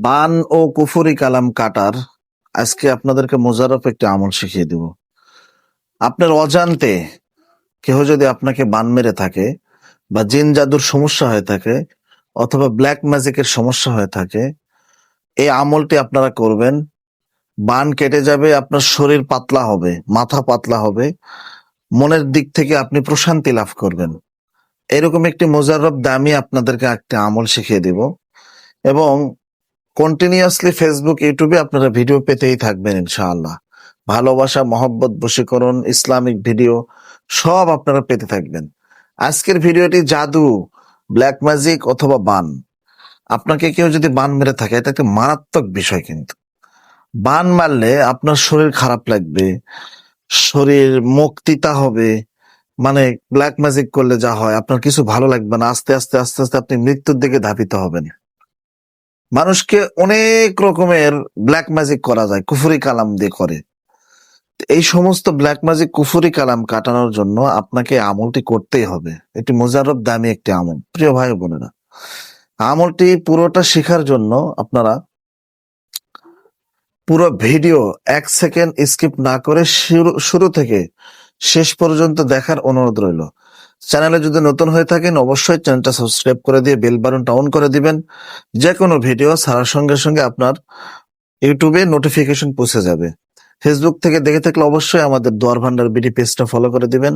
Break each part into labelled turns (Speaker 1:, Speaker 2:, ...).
Speaker 1: বান ও কুফরি কালাম কাটার আজকে আপনাদেরকে মোজাররফ একটি আমল শিখিয়ে দিব। আপনার অজান্তে কেহ যদি আপনাকে বান মেরে থাকে বা জিন জাদুর সমস্যা হয়ে থাকে অথবা ব্ল্যাক ম্যাজিকের সমস্যা হয়ে থাকে, এই আমলটি আপনারা করবেন। বান কেটে যাবে, আপনার শরীর পাতলা হবে, মাথা পাতলা হবে, মনের দিক থেকে আপনি প্রশান্তি লাভ করবেন। এরকম একটি মোজাররফ দামি আপনাদেরকে একটি আমল শিখিয়ে দিব এবং কন্টিনিউয়াসলি ফেসবুক, ইউটিউবে আপনারা ভিডিও পেতেই থাকবেন ইনশাআল্লাহ। ভালোবাসা, মহব্বত, বশীকরণ, ইসলামিক ভিডিও সব আপনারা পেতে থাকবেন। আজকের ভিডিওটি জাদু, ব্ল্যাক ম্যাজিক অথবা বান। আপনাকে কেউ যদি বান মেরে থাকে, এটা একটা মারাত্মক বিষয়। কিন্তু বান মারলে আপনার শরীর খারাপ লাগবে, শরীর মুখ তিতা হবে, মানে ব্ল্যাক ম্যাজিক করলে যা হয় আপনার কিছু ভালো লাগবে না। আস্তে আস্তে আস্তে আস্তে আপনি মৃত্যুর দিকে ধাবিত হবেন। মানুষকে অনেক রকমের ব্ল্যাক ম্যাজিক করা যায়, কুফরি কালাম দিয়ে করে। এই সমস্ত ব্ল্যাক ম্যাজিক, কুফরি কালাম কাটানোর জন্য আপনাকে আমলটি করতেই হবে। এটি মোজাররফ দামি একটি আমল। প্রিয় ভাই বোনেরা, আমলটি পুরোটা শেখার জন্য আপনারা পুরো ভিডিও 1 সেকেন্ড স্কিপ না করে শুরু থেকে শেষ পর্যন্ত দেখার অনুরোধ রইল। চ্যানেলে যদি নতুন হয়ে থাকেন অবশ্যই চ্যানেলটা সাবস্ক্রাইব করে দিয়ে বেল বাটনটা অন করে দিবেন। যে কোনো ভিডিও ছাড়ার সঙ্গে সঙ্গে আপনার ইউটিউবে নোটিফিকেশন পৌঁছে যাবে। ফেসবুক থেকে দেখে থাকলে অবশ্যই আমাদের দোয়ার ভান্ডার বিডি পেজটা ফলো করে দিবেন।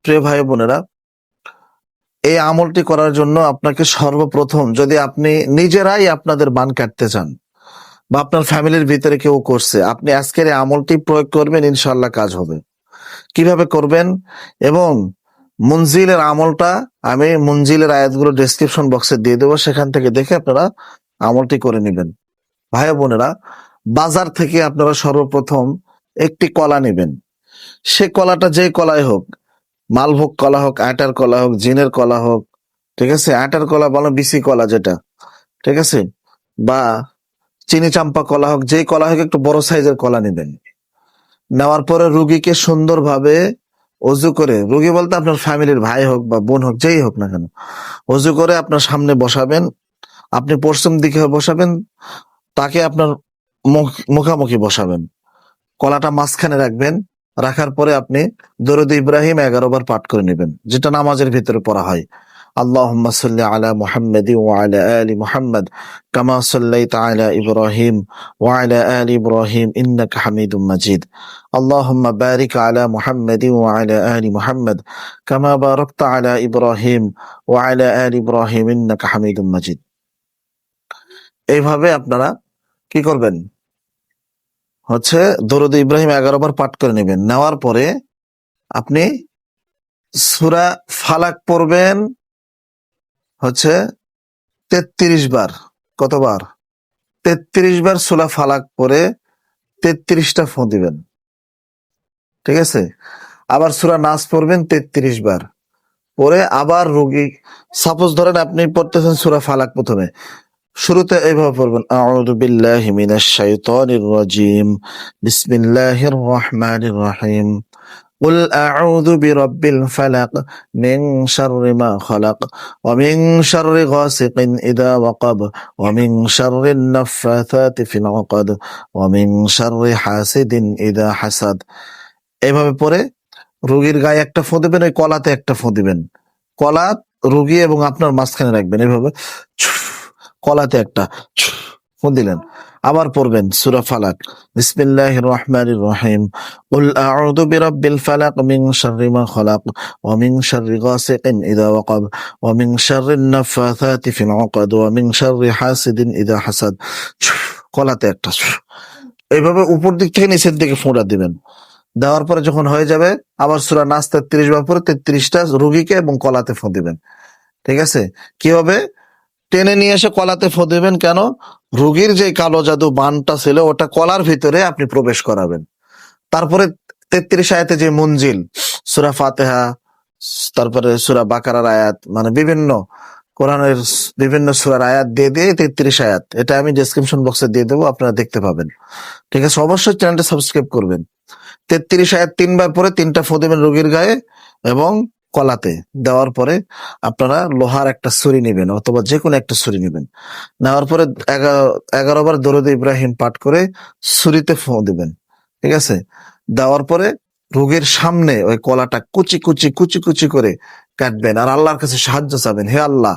Speaker 1: প্রিয় ভাই বোনেরা, এই আমলটি করার জন্য আপনাকে সর্বপ্রথম, যদি আপনি নিজেরাই আপনাদের বান কাটতে চান বা আপনার ফ্যামিলির ভিতরে কেউ করছে, আপনি আজকের এই আমলটি প্রয়োগ করবেন, ইনশাল্লাহ কাজ হবে। কিভাবে করবেন এবং মুনজিলের আমলটা আমি মুনজিলের আয়াতগুলো ডেসক্রিপশন বক্সে দিয়ে দেবো, সেখান থেকে দেখে আপনারা আমলটি করে নেবেন। ভাই বোনেরা, বাজার থেকে আপনারা সর্বপ্রথম একটি কলা নেবেন। সে কলাটা যে কলাই হোক, মালভোগ কলা হোক, আটার কলা হোক, জিনের কলা হোক, ঠিক আছে, আটার কলা বলো বিসি কলা যেটা, ঠিক আছে, বা চিনি চাম্পা কলা হোক, যেই কলা হোক একটু বড় সাইজের কলা নেবেন। নেওয়ার পরে রুগীকে সুন্দরভাবে অজু করে, রুগী বলতে আপনার ফ্যামিলির ভাই হোক বা বোন হোক, যেই হোক না কেন, অজু করে আপনার সামনে বসাবেন। আপনি পশ্চিম দিকে বসাবেন, তাকে আপনার মুখামুখি বসাবেন। কলাটা মাঝখানে রাখবেন। রাখার পরে আপনি দরুদ ইব্রাহিম 11 বার পাঠ করে নেবেন, যেটা নামাজের ভিতরে পড়া হয়। আল্লাহুম্মা সাল্লি আলা মুহাম্মাদি ওয়া আলা আলি মুহাম্মাদ কামা সাল্লাইতা আলা ইব্রাহিম ওয়া আলা আলি ইব্রাহিম ইন্নাকা হামিদুম মাজিদ। আল্লাহুম্মা বারিক আলা মুহাম্মাদি ওয়া আলা আলি মুহাম্মাদ কামা বারাকতা আলা ইব্রাহিম ওয়া আলা আলি ইব্রাহিম ইন্নাকা হামিদুম মাজিদ। এইভাবে আপনারা কি করবেন, দরুদ ইব্রাহিম 11 বার পাঠ করে নেবেন। নেওয়ার পরে আপনি সূরা ফালাক পড়বেন 33 বার। কতবার? 33 বার সূরা ফালাক পড়ে 33টা ফু দিবেন, ঠিক আছে। আবার সূরা নাস পড়বেন 33 বার, পরে আবার রোগী, সাপোজ ধরেন আপনি পড়তেছেন সূরা ফালাক, প্রথমে শুরুতে এইভাবে পড়বেন, আউযু বিল্লাহি মিনাশ শাইতানির রাজিম, বিসমিল্লাহির রহমানির রহিম, কুল আউযু বিরাব্বিল ফালাক, মিন শাররি মা খালাক, ওয়া মিন শাররি গাসিকিন ইযা ওয়াকাব, ওয়া মিন শাররিন নাফফাথাতি ফিল উকাদ, ওয়া মিন শাররি হাসিদিন ইযা হাসাদ। এইভাবে পড়ে রোগীর গায়ে একটা ফু দিবেন, ওই কলাতে একটা ফু দিবেন। কলা রোগী এবং আপনার মাঝখানে রাখবেন, এইভাবে কলাতে একটা ফু দিলেন। আবার পড়বেন সূরা ফালাক, বিসমিল্লাহির রহমানির রহিম, কুল আউযু বিরাব্বিল ফালাক, মিন শাররি মা খালাক, ওয়া মিন শাররি গাসিকিন ইযা ওয়াকাব, ওয়া মিন শাররিন নাফফাথাতি ফিল উকাদ, ওয়া মিন শাররি হাসিদিন ইযা হাসাদ। কলাতে একটা। এইভাবে উপর দিক থেকে নিচের দিকে ফোঁড়া দিবেন। দেওয়ার পরে যখন হয়ে যাবে, আবার সূরা নাস 33 বার পরে 33টা রোগীকে এবং কলাতে ফু দিবেন, ঠিক আছে। কি হবে? টেনে নিয়ে এসে কলাতে ফু দিবেন। কেন? রোগীর যে কালো জাদু বানটা ছিল ওটা কলার ভিতরে আপনি প্রবেশ করাবেন। তারপরে 33 আয়াতে যে মুনজিল, সূরা ফাতিহা, তারপরে সূরা বাকারার আয়াত, মানে বিভিন্ন কোরআনের বিভিন্ন সূরার আয়াত দিয়ে দিয়ে 33 আয়াত, এটা আমি ডেসক্রিপশন বক্সে দিয়ে দেবো, আপনারা দেখতে পাবেন, ঠিক আছে। অবশ্যই চ্যানেলটা সাবস্ক্রাইব করবেন। 33 আয়াত 3 বার পরে 3টা ফু দিবেন রোগীর গায়ে এবং কলাতে দেওয়ার পরে আপনারা লোহার একটা ছুরি নেবেন অথবা যে কোনো একটা ছুরি নেবেন। নেওয়ার পরে 11 বার দরুদ ইব্রাহিম পাঠ করে ছুরিতে ফোঁ দিবেন। ঠিক আছে? দেওয়ার পরে রোগীর সামনে ওই কলাটা কুচি কুচি কুচি কুচি করে কাটবেন আর আল্লাহর কাছে সাহায্য চাবেন। হে আল্লাহ,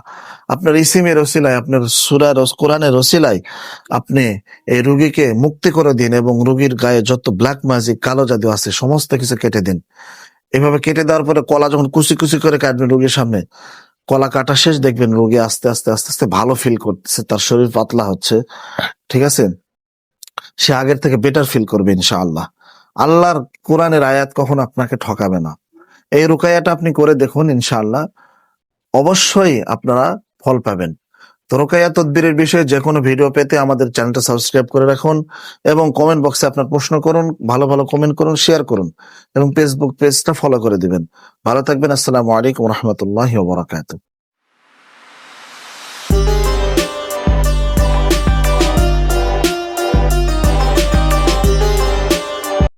Speaker 1: আপনার ইসিমের ওসিলায়, আপনার সূরা কোরআনের ওসিলায় আপনি এই রোগীকে মুক্তি করে দিন এবং রোগীর গায়ে যত ব্ল্যাক ম্যাজিক, কালো জাদু আছে সমস্ত কিছু কেটে দিন। এভাবে কেটে দেওয়ার পরে কলা যখন কুচি কুচি করে কাটবেন রোগীর সামনে, কলা কাটা শেষ, দেখবেন রোগী আস্তে আস্তে আস্তে আস্তে ভালো ফিল করতেছে, তার শরীর পাতলা হচ্ছে। ঠিক আছে? সে আগের থেকে বেটার ফিল করবে ইনশাআল্লাহ। আল্লাহর কোরআনের আয়াত কখনো আপনাকে ঠকাবে না। এই রুকায়াটা আপনি করে দেখুন, ইনশাআল্লাহ অবশ্যই আপনারা ফল পাবেন। তো রুকায়া তদবিরের বিষয়ে যে কোনো ভিডিও পেতে আমাদের চ্যানেলটা সাবস্ক্রাইব করে রাখুন এবং কমেন্ট বক্সে আপনার প্রশ্ন করুন, ভালো ভালো কমেন্ট করুন, শেয়ার করুন এবং ফেসবুক পেজটা ফলো করে দিবেন। ভালো থাকবেন। আসসালামু আলাইকুম ওয়া রাহমাতুল্লাহি ওয়া বারাকাতুহু।